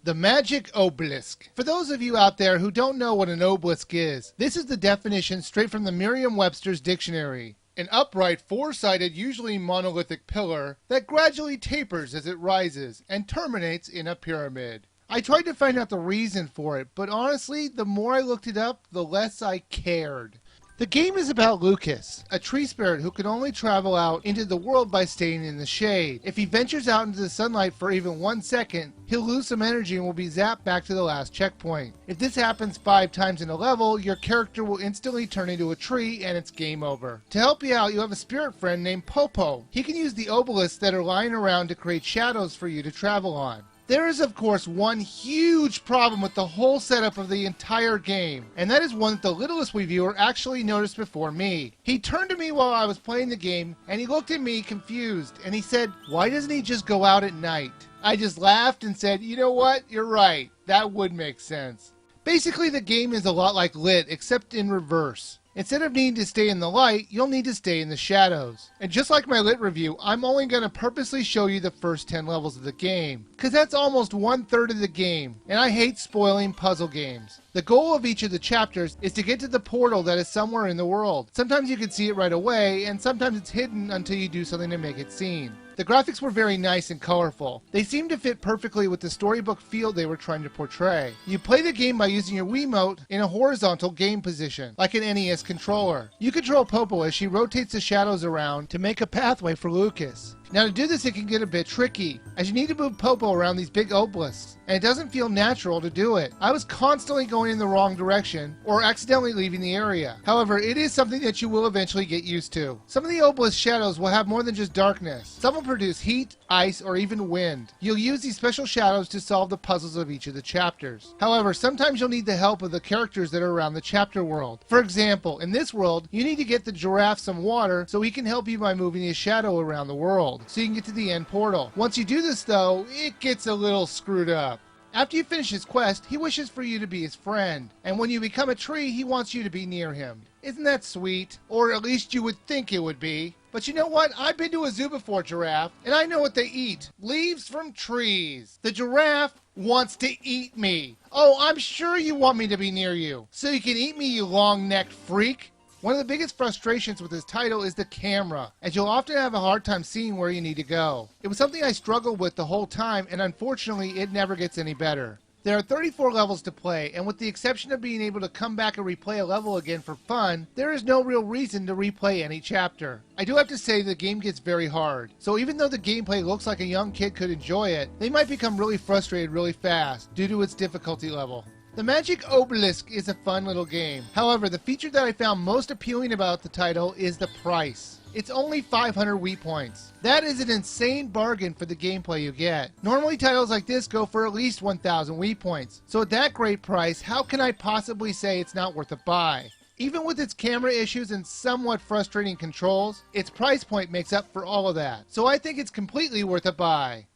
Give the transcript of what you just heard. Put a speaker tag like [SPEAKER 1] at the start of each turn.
[SPEAKER 1] The magic obelisk. For those of you out there who don't know what an obelisk is, this is the definition straight from the Merriam-Webster's dictionary. An upright, four-sided, usually monolithic pillar that gradually tapers as it rises and terminates in a pyramid. I tried to find out the reason for it, but honestly, the more I looked it up, the less I cared. The game is about Lucas, a tree spirit who can only travel out into the world by staying in the shade. If he ventures out into the sunlight for even 1 second, he'll lose some energy and will be zapped back to the last checkpoint. If this happens 5 times in a level, your character will instantly turn into a tree and it's game over. To help you out, you have a spirit friend named Popo. He can use the obelisks that are lying around to create shadows for you to travel on. There is, of course, one huge problem with the whole setup of the entire game, and that is one that the littlest reviewer actually noticed before me. He turned to me while I was playing the game, and he looked at me confused, and he said, "Why doesn't he just go out at night?" I just laughed and said, "You know what? You're right. That would make sense." Basically, the game is a lot like Lit, except in reverse. Instead of needing to stay in the light, you'll need to stay in the shadows. And just like my Lit review, I'm only going to purposely show you the first 10 levels of the game, because that's almost 1/3 of the game, and I hate spoiling puzzle games. The goal of each of the chapters is to get to the portal that is somewhere in the world. Sometimes you can see it right away, and sometimes it's hidden until you do something to make it seen. The graphics were very nice and colorful. They seemed to fit perfectly with the storybook feel they were trying to portray. You play the game by using your Wiimote in a horizontal game position, like an NES controller. You control Popo as she rotates the shadows around to make a pathway for Lucas. Now to do this it can get a bit tricky, as you need to move Popo around these big obelisks, and it doesn't feel natural to do it. I was constantly going in the wrong direction, or accidentally leaving the area. However, it is something that you will eventually get used to. Some of the obelisk shadows will have more than just darkness. Some will produce heat, ice, or even wind. You'll use these special shadows to solve the puzzles of each of the chapters. However, sometimes you'll need the help of the characters that are around the chapter world. For example, in this world, you need to get the giraffe some water so he can help you by moving his shadow around the world, so you can get to the end portal. Once you do this though, it gets a little screwed up. After you finish his quest, he wishes for you to be his friend, and when you become a tree, he wants you to be near him. Isn't that sweet? Or at least you would think it would be. But you know what? I've been to a zoo before, giraffe, and I know what they eat. Leaves from trees. The giraffe wants to eat me. Oh, I'm sure you want me to be near you, so you can eat me, you long-necked freak. One of the biggest frustrations with this title is the camera, as you'll often have a hard time seeing where you need to go. It was something I struggled with the whole time, and unfortunately it never gets any better. There are 34 levels to play, and with the exception of being able to come back and replay a level again for fun, there is no real reason to replay any chapter. I do have to say the game gets very hard, so even though the gameplay looks like a young kid could enjoy it, they might become really frustrated really fast due to its difficulty level. The Magic Obelisk is a fun little game. However, the feature that I found most appealing about the title is the price. It's only 500 Wii points. That is an insane bargain for the gameplay you get. Normally titles like this go for at least 1,000 Wii points. So at that great price, how can I possibly say it's not worth a buy? Even with its camera issues and somewhat frustrating controls, its price point makes up for all of that. So I think it's completely worth a buy.